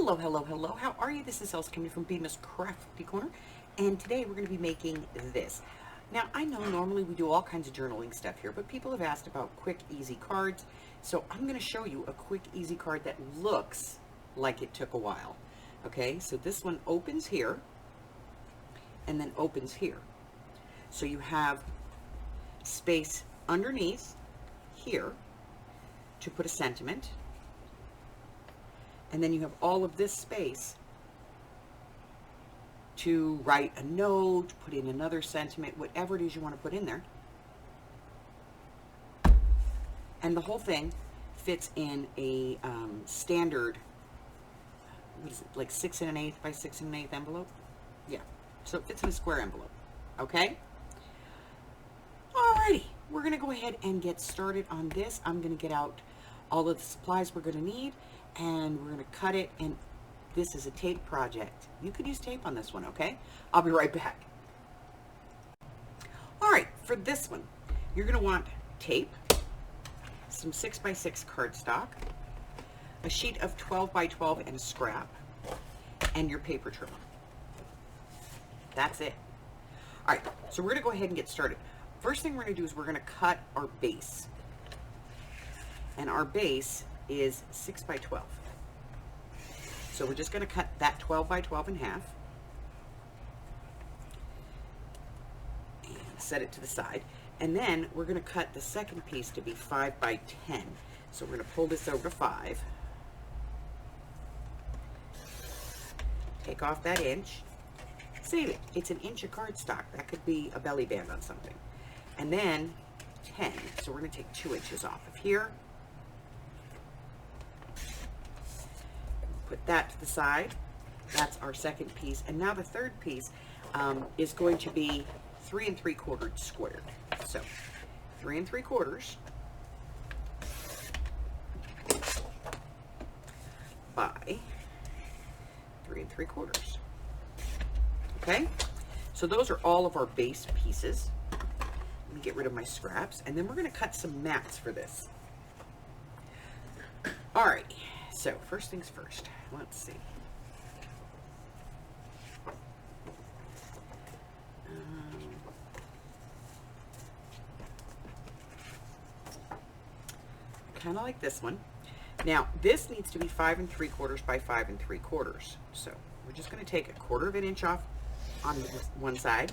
Hello, hello, hello. How are you? This is Elsa coming from Bemis Crafty Corner, and today we're going to be making this. Now, I know normally we do all kinds of journaling stuff here, but people have asked about quick, easy cards, so I'm going to show you a quick, easy card that looks like it took a while. Okay, so this one opens here, and then opens here. So you have space underneath here to put a sentiment. And then you have all of this space to write a note, put in another sentiment, whatever it is you want to put in there. And the whole thing fits in a standard, what is it, like 6 1/8 by 6 1/8 envelope? Yeah, so it fits in a square envelope, okay? Alrighty, we're going to go ahead and get started on this. I'm going to get out all of the supplies we're going to need, and we're going to cut it, and this is a tape project. You could use tape on this one, okay? I'll be right back. All right, for this one, you're going to want tape, some 6 by 6 cardstock, a sheet of 12 by 12 and a scrap, and your paper trimmer. That's it. All right, so we're going to go ahead and get started. First thing we're going to do is we're going to cut our base. And our base is 6 by 12. So we're just going to cut that 12 by 12 in half. And set it to the side. And then we're going to cut the second piece to be 5 by 10. So we're going to pull this over to 5. Take off that inch. Save it. It's an inch of cardstock. That could be a belly band on something. And then 10. So we're going to take 2 inches off of here. Put that to the side. That's our second piece. And now the third piece is going to be 3 3/4 squared. So 3 3/4 by 3 3/4. Okay? So those are all of our base pieces. Let me get rid of my scraps. And then we're going to cut some mats for this. All right. So first things first. Let's see. Kind of like this one. Now, this needs to be 5 3/4 by 5 3/4. So we're just going to take 1/4 of an inch off on one side,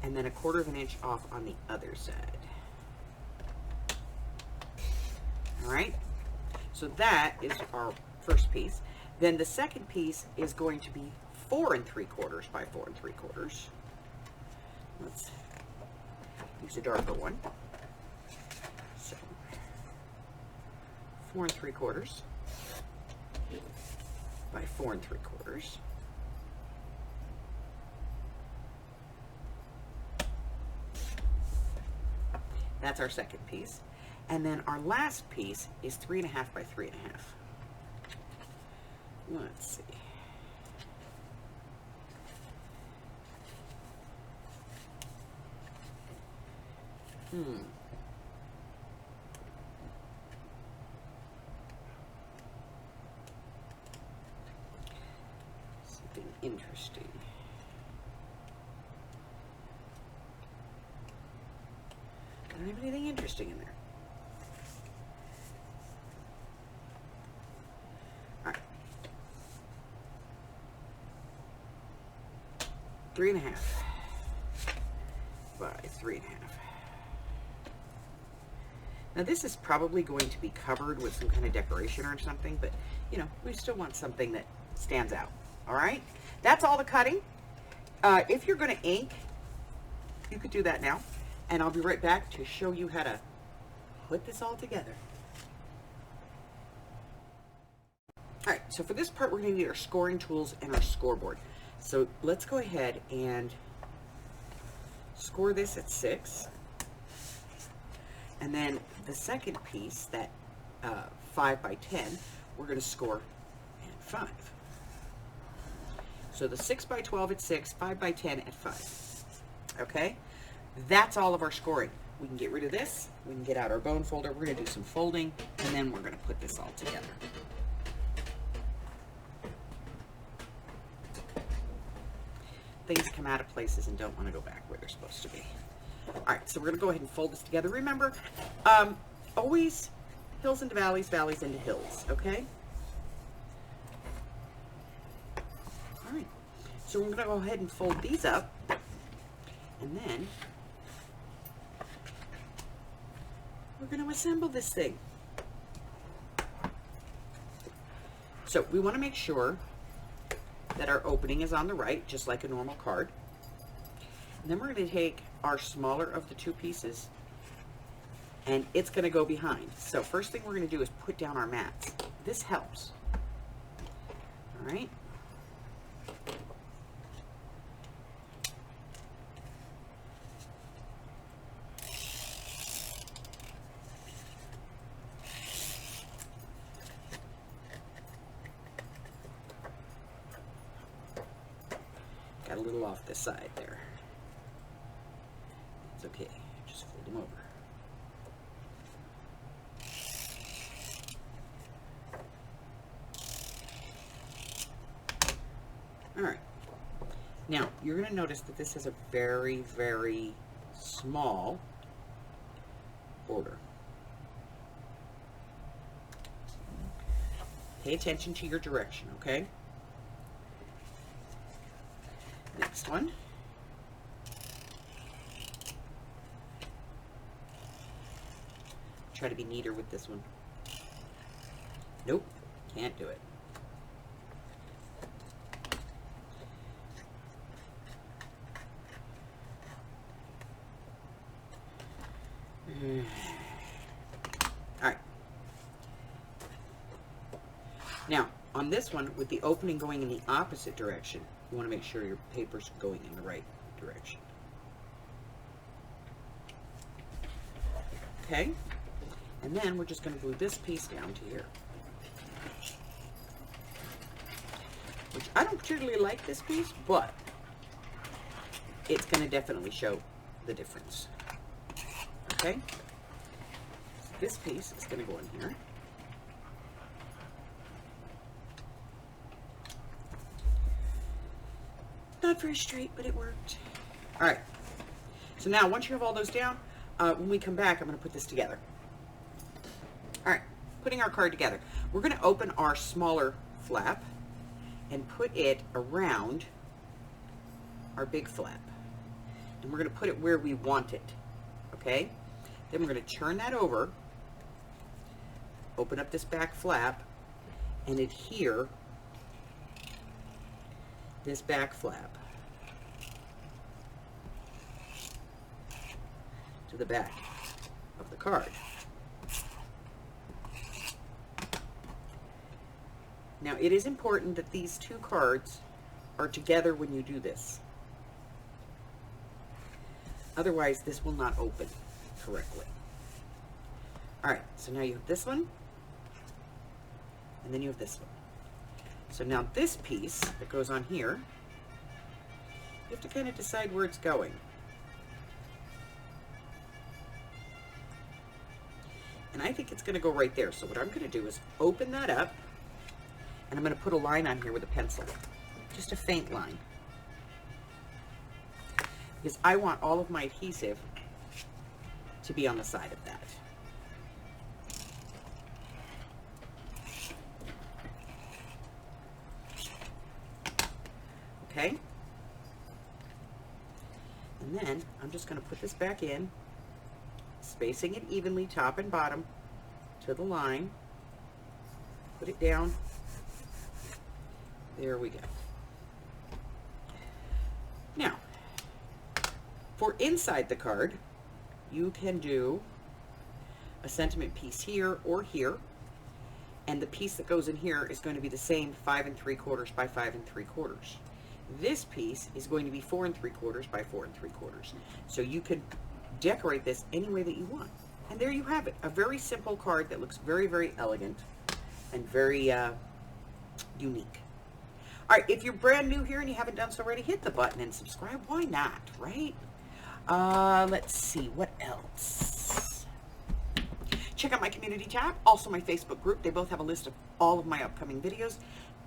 and then 1/4 of an inch off on the other side. All right. So that is our first piece. Then the second piece is going to be 4 3/4 by 4 3/4. Let's use a darker one. So 4 3/4 by 4 3/4. That's our second piece. And then our last piece is 3 1/2 by 3 1/2. Let's see. Something interesting. I don't have anything interesting in there. 3 1/2 by 3 1/2. Now this is probably going to be covered with some kind of decoration or something, but you know, we still want something that stands out. All right, that's all the cutting. If you're going to ink, you could do that now, and I'll be right back to show you how to put this all together. All right, so for this part, we're going to need our scoring tools and our scoreboard. So let's go ahead and score this at 6. And then the second piece, that 5 by 10, we're going to score at 5. So the 6 by 12 at 6, 5 by 10 at 5. Okay? That's all of our scoring. We can get rid of this. We can get out our bone folder. We're going to do some folding, and then we're going to put this all together. things come out of places and don't want to go back where they're supposed to be. All right, so we're going to go ahead and fold this together. Remember, always hills into valleys, valleys into hills, okay? All right, so we're going to go ahead and fold these up, and then we're going to assemble this thing. So we want to make sure that our opening is on the right, just like a normal card. And then we're going to take our smaller of the two pieces, and it's going to go behind. So first thing we're going to do is put down our mats. This helps. All right. Got a little off the side there. It's okay. Just fold them over. All right. Now, you're going to notice that this is a very, very small border. Pay attention to your direction, okay? Next one. Try to be neater with this one. Nope, can't do it. All right. Now, on this one, with the opening going in the opposite direction, you want to make sure your paper's going in the right direction. Okay? And then we're just going to glue this piece down to here. Which I don't particularly like this piece, but it's going to definitely show the difference. Okay? So this piece is going to go in here. Not very straight, but it worked. All right. So now, once you have all those down, when we come back, I'm going to put this together. All right. Putting our card together. We're going to open our smaller flap and put it around our big flap. And we're going to put it where we want it. Okay? Then we're going to turn that over, open up this back flap, and adhere this back flap to the back of the card. Now, it is important that these two cards are together when you do this. Otherwise, this will not open correctly. All right, so now you have this one, and then you have this one. So now this piece that goes on here, you have to kind of decide where it's going. And I think it's going to go right there. So what I'm going to do is open that up, and I'm going to put a line on here with a pencil. Just a faint line. Because I want all of my adhesive to be on the side of that. Okay? And then I'm just going to put this back in, spacing it evenly, top and bottom, to the line. Put it down. There we go. Now, for inside the card, you can do a sentiment piece here or here, and the piece that goes in here is going to be the same 5 3/4 by 5 3/4. This piece is going to be 4 3/4 by 4 3/4. So you could decorate this any way that you want. And there you have it, a very simple card that looks very, very elegant and very unique. All right, if you're brand new here and you haven't done so already, hit the button and subscribe. Why not, right? Let's see, what else? Check out my community tab, also my Facebook group. They both have a list of all of my upcoming videos.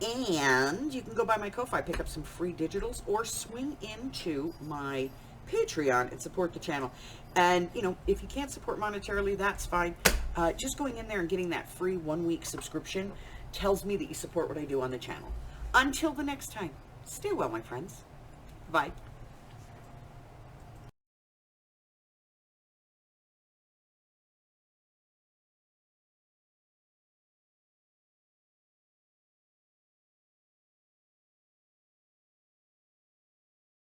And you can go by my Ko-Fi, pick up some free digitals, or swing into my Patreon and support the channel. And, you know, if you can't support monetarily, that's fine. Just going in there and getting that free 1-week subscription tells me that you support what I do on the channel. Until the next time, stay well, my friends. Bye.